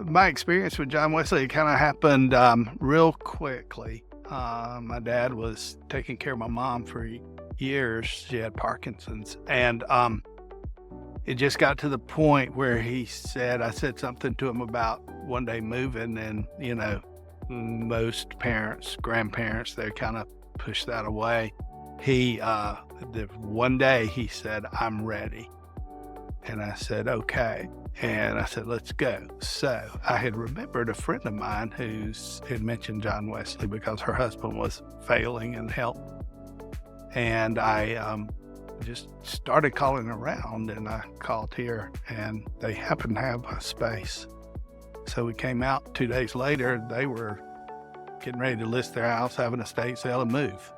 My experience with John Wesley kind of happened real quickly. My dad was taking care of my mom for years. She had Parkinson's, and it just got to the point where I said something to him about one day moving, and most parents, grandparents, they kind of push that away. One day he said, "I'm ready," and I said, "Okay." And I said, "Let's go." So I had remembered a friend of mine had mentioned John Wesley because her husband was failing in health. And I just started calling around, and I called here, and they happened to have a space. So we came out 2 days later. They were getting ready to list their house, have an estate sale, and move.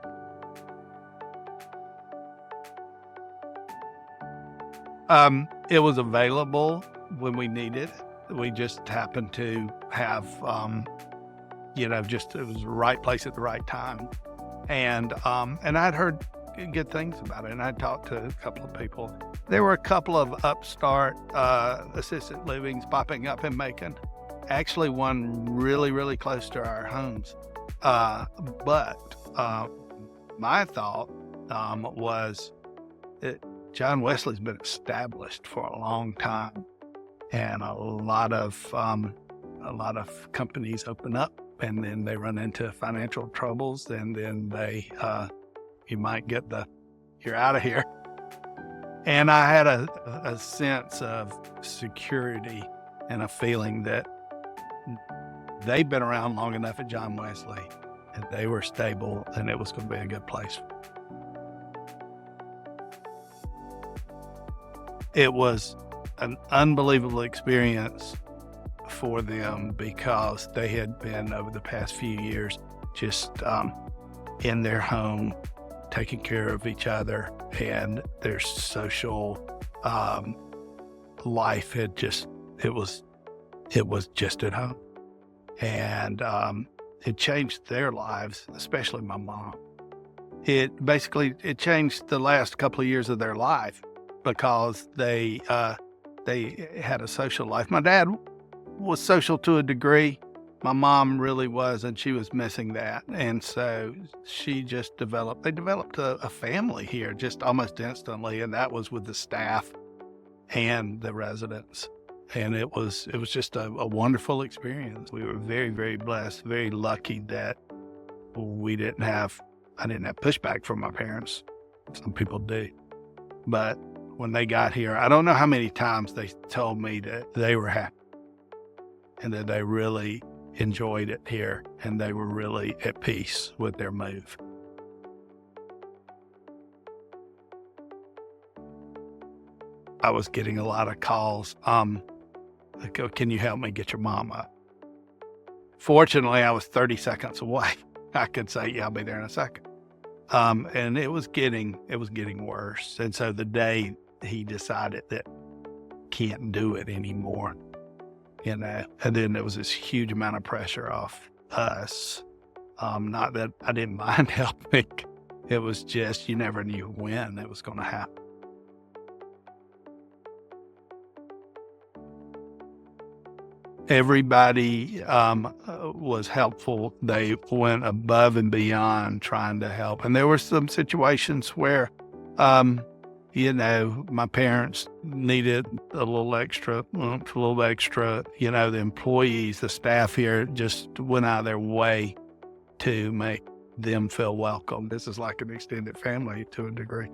It was available when we needed it. We just happened to have, it was the right place at the right time. And I'd heard good things about it, and I talked to a couple of people. There were a couple of upstart assisted livings popping up in Macon. Actually, one really, really close to our homes. But my thought was that John Wesley's been established for a long time, and a lot of companies open up, and then they run into financial troubles, and then you might get you're out of here. And I had a sense of security and a feeling that they'd been around long enough at John Wesley, and they were stable, and it was going to be a good place. It was an unbelievable experience for them because they had been, over the past few years, just in their home, taking care of each other, and their social life it was just at home. And it changed their lives, especially my mom. It changed the last couple of years of their life because they had a social life. My dad was social to a degree. My mom really was, and she was missing that. And so they developed a family here just almost instantly, and that was with the staff and the residents. And it was just a wonderful experience. We were very, very blessed, very lucky that I didn't have pushback from my parents. Some people do. But when they got here, I don't know how many times they told me that they were happy and that they really enjoyed it here, and they were really at peace with their move. I was getting a lot of calls. Can you help me get your mom up? Fortunately, I was 30 seconds away. I could say, yeah, I'll be there in a second. And it was getting worse. And so the day he decided that can't do it anymore, and then there was this huge amount of pressure off us. Not that I didn't mind helping. It was just, you never knew when it was going to happen. Everybody was helpful. They went above and beyond trying to help. And there were some situations where, my parents needed a little extra. The employees, the staff here just went out of their way to make them feel welcome. This is like an extended family to a degree.